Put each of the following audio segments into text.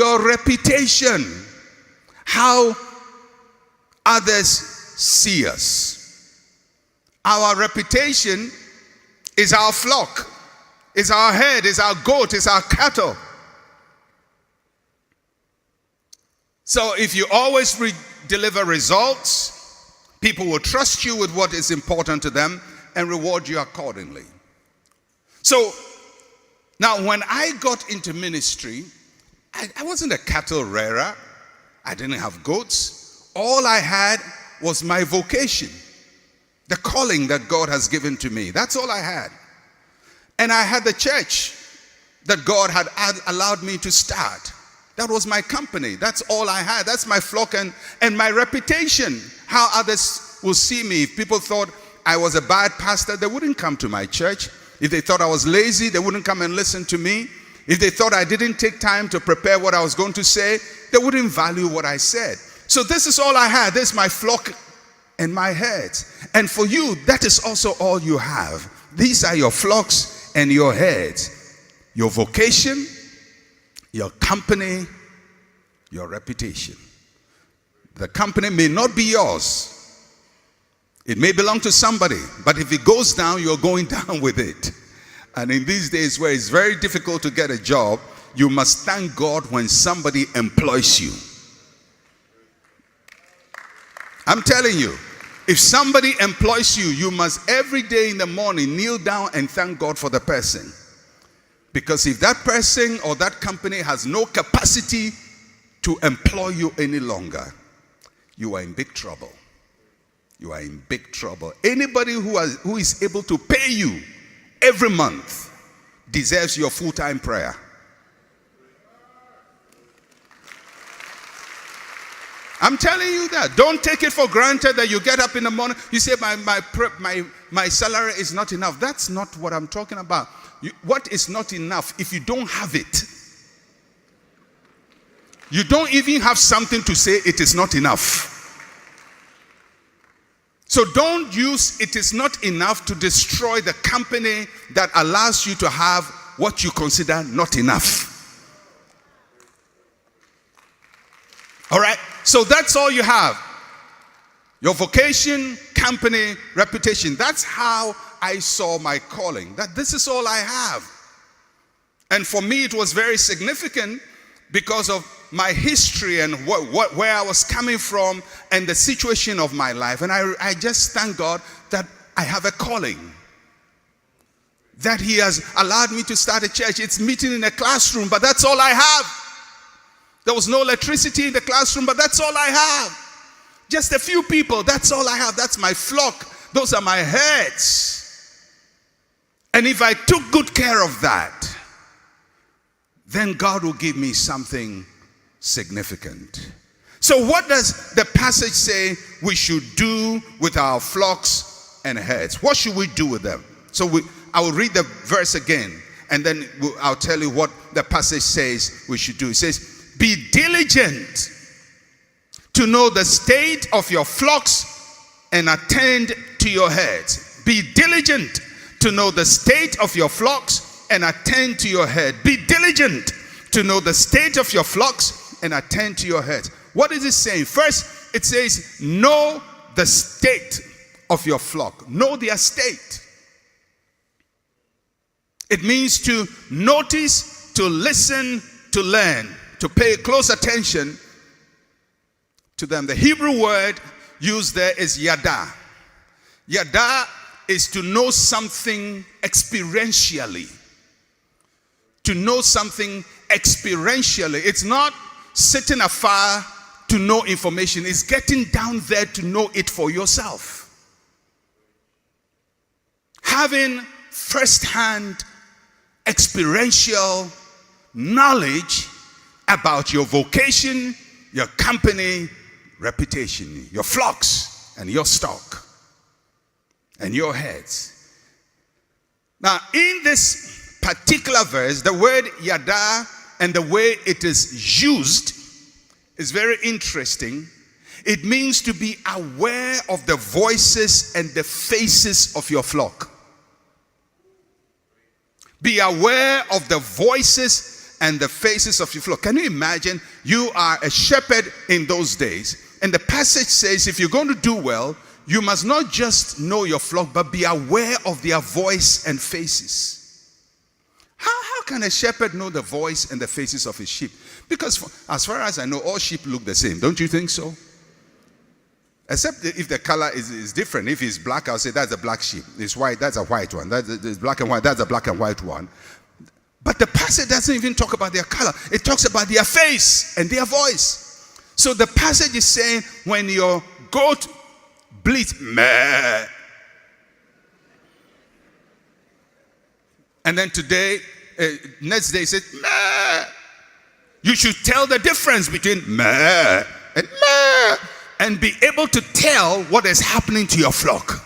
Your reputation, how others see us. Our reputation is our flock, is our head, is our goat, is our cattle. So if you always deliver results, people will trust you with what is important to them and reward you accordingly. So now when I got into ministry, I wasn't a cattle rearer. I didn't have goats. All I had was my vocation, the calling that God has given to me. That's all I had. And I had the church that God had allowed me to start. That was my company. That's all I had. That's my flock and my reputation. How others will see me. If people thought I was a bad pastor, they wouldn't come to my church. If they thought I was lazy, they wouldn't come and listen to me. If they thought I didn't take time to prepare what I was going to say, they wouldn't value what I said. So this is all I had. This is my flock and my herds. And for you, that is also all you have. These are your flocks and your herds. Your vocation, your company, your reputation. The company may not be yours. It may belong to somebody, but if it goes down, you're going down with it. And in these days where it's very difficult to get a job, you must thank God when somebody employs you. I'm telling you, if somebody employs you, you must every day in the morning kneel down and thank God for the person. Because if that person or that company has no capacity to employ you any longer, you are in big trouble. You are in big trouble. Anybody who is able to pay you every month deserves your full-time prayer. I'm telling you that. Don't take it for granted that you get up in the morning, you say my salary is not enough. That's not what I'm talking about. What is not enough if you don't have it? You don't even have something to say it is not enough. So don't use it is not enough to destroy the company that allows you to have what you consider not enough. All right? So that's all you have. Your vocation, company, reputation. That's how I saw my calling. That this is all I have. And for me it was very significant because of my history and where I was coming from and the situation of my life. And I just thank God that I have a calling. That He has allowed me to start a church. It's meeting in a classroom, but that's all I have. There was no electricity in the classroom, but that's all I have. Just a few people, that's all I have. That's my flock. Those are my herds. And if I took good care of that, then God will give me something significant. So what does the passage say we should do with our flocks and herds? What should we do with them? So I will read the verse again, and then I'll tell you what the passage says we should do. It says, be diligent to know the state of your flocks and attend to your herds. Be diligent to know the state of your flocks and attend to your herd. Be diligent to know the state of your flocks and attend to your herds. What is it saying? First, it says, know the state of your flock. Know their state. It means to notice, to listen, to learn, to pay close attention to them. The Hebrew word used there is yada. Yada is to know something experientially. To know something experientially. It's not sitting afar to know information. It's getting down there to know it for yourself. Having first-hand experiential knowledge about your vocation, your company, reputation, your flocks and your stock and your heads. Now, in this particular verse, the word yada and the way it is used is very interesting. It means to be aware of the voices and the faces of your flock. Be aware of the voices and the faces of your flock. Can you imagine? You are a shepherd in those days. And the passage says, if you're going to do well, you must not just know your flock, but be aware of their voice and faces. How can a shepherd know the voice and the faces of his sheep? Because as far as I know, all sheep look the same. Don't you think so? Except if the color is different. If it's black, I'll say that's a black sheep. It's white, that's a white one. That's black and white, that's a black and white one. But the passage doesn't even talk about their color. It talks about their face and their voice. So the passage is saying, when your goat bleats, meh. And then next day it says, meh. You should tell the difference between meh and meh, and be able to tell what is happening to your flock.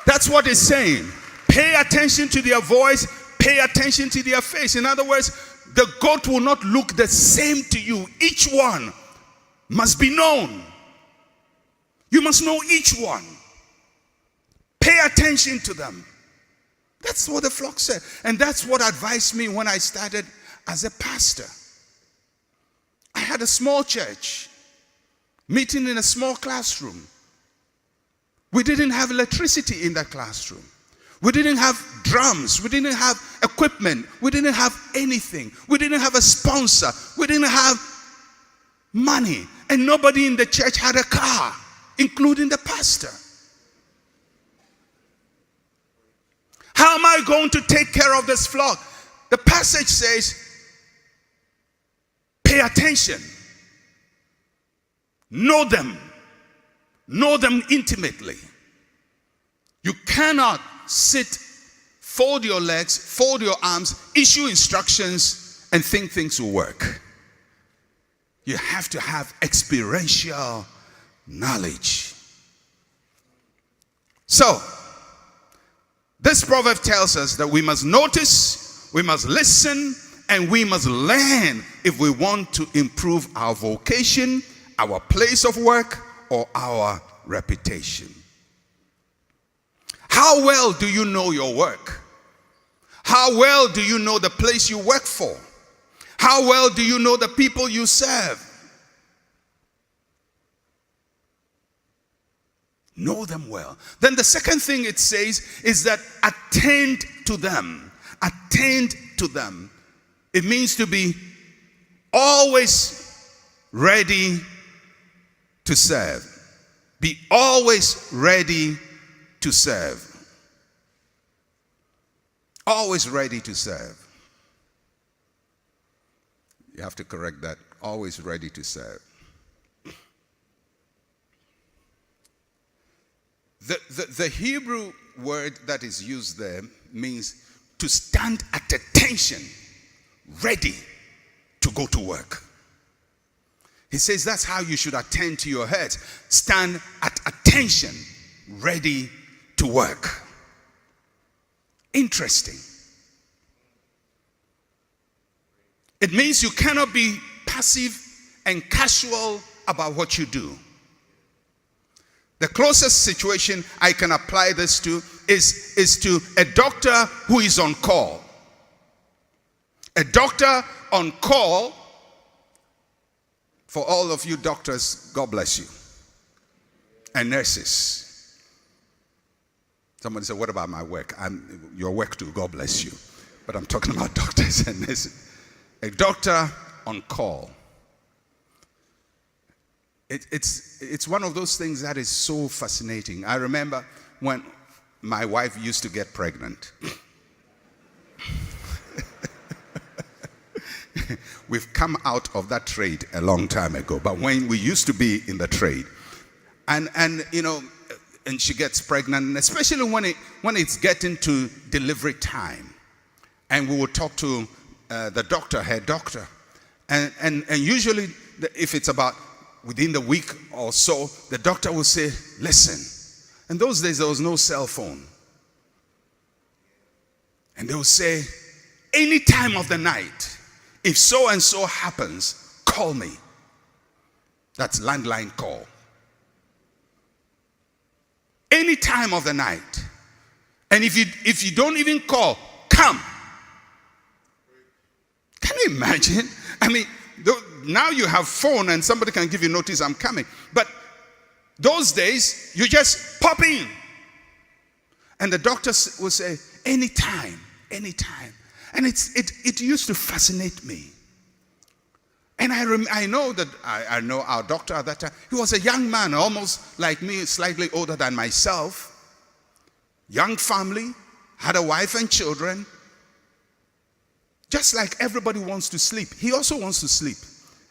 That's what it's saying. Pay attention to their voice, pay attention to their face. In other words, the goat will not look the same to you. Each one must be known. You must know each one. Pay attention to them. That's what the flock said. And that's what advised me when I started as a pastor. I had a small church, meeting in a small classroom. We didn't have electricity in that classroom. We didn't have drums. We didn't have equipment. We didn't have anything. We didn't have a sponsor. We didn't have money. And nobody in the church had a car, including the pastor. How am I going to take care of this flock? The passage says, pay attention. Know them. Know them intimately. You cannot sit, fold your legs, fold your arms, issue instructions, and think things will work. You have to have experiential knowledge. So, this proverb tells us that we must notice, we must listen, and we must learn if we want to improve our vocation, our place of work, or our reputation. How well do you know your work? How well do you know the place you work for? How well do you know the people you serve? Know them well. Then the second thing it says is that attend to them. Attend to them. It means to be always ready to serve. Be always ready to serve. Always ready to serve. You have to correct that. Always ready to serve. The Hebrew word that is used there means to stand at attention, ready to go to work. He says that's how you should attend to your head. Stand at attention, ready to work. Interesting. It means you cannot be passive and casual about what you do. The closest situation I can apply this to is to a doctor who is on call. A doctor on call, for all of you doctors, God bless you. And nurses. Somebody said, what about my work? Your work too, God bless you. But I'm talking about doctors and nurses. A doctor on call. It's one of those things that is so fascinating. I remember when my wife used to get pregnant. We've come out of that trade a long time ago, but when we used to be in the trade, and you know, and she gets pregnant, and especially when it's getting to delivery time, and we will talk to the doctor, her doctor, and usually if it's about within the week or so, the doctor will say, listen. In those days, there was no cell phone. And they will say, any time of the night, if so and so happens, call me. That's landline call. Any time of the night. And if you don't even call, come. Can you imagine? I mean, now you have phone and somebody can give you notice, I'm coming. But those days, you just pop in. And the doctor will say, anytime, anytime. And it used to fascinate me. And I know that I know our doctor at that time. He was a young man, almost like me, slightly older than myself. Young family, had a wife and children. Just like everybody wants to sleep, he also wants to sleep.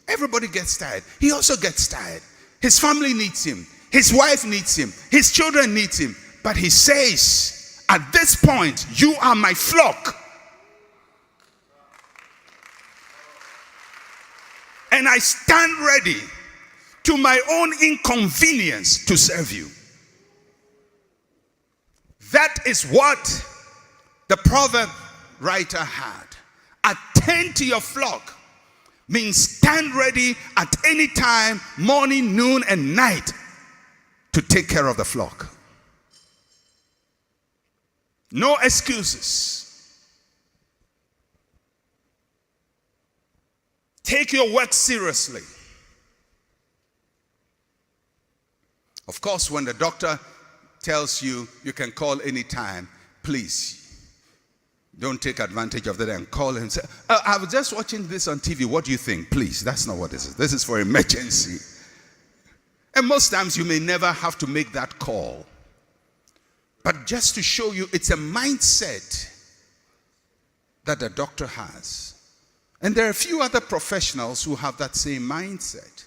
Everybody gets tired. He also gets tired. His family needs him. His wife needs him. His children need him. But he says, at this point, you are my flock. And I stand ready to my own inconvenience to serve you. That is what the proverb writer had. Attend to your flock means stand ready at any time, morning, noon, and night, to take care of the flock. No excuses. Take your work seriously. Of course, when the doctor tells you you can call anytime, please don't take advantage of that and call him and say, I was just watching this on TV. What do you think? Please, that's not what this is. This is for emergency. And most times you may never have to make that call. But just to show you, it's a mindset that the doctor has. And there are a few other professionals who have that same mindset,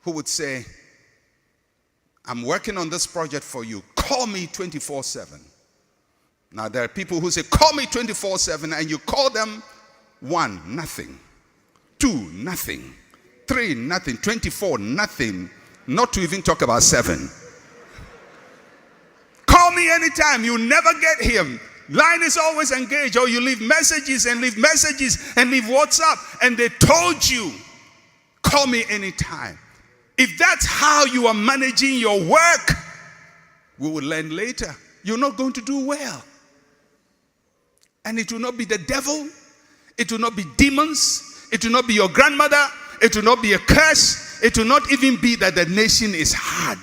who would say, I'm working on this project for you. Call me 24/7. Now, there are people who say, call me 24/7, and you call them 1, nothing. 2, nothing. 3, nothing. 24, nothing. Not to even talk about 7. Call me anytime. You never get him. Line is always engaged, or you leave messages and leave WhatsApp, and they told you, call me anytime. If that's how you are managing your work, we will learn later, you're not going to do well. And it will not be the devil, it will not be demons, it will not be your grandmother, it will not be a curse, it will not even be that the nation is hard.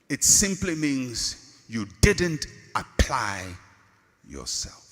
It simply means you didn't apply yourself.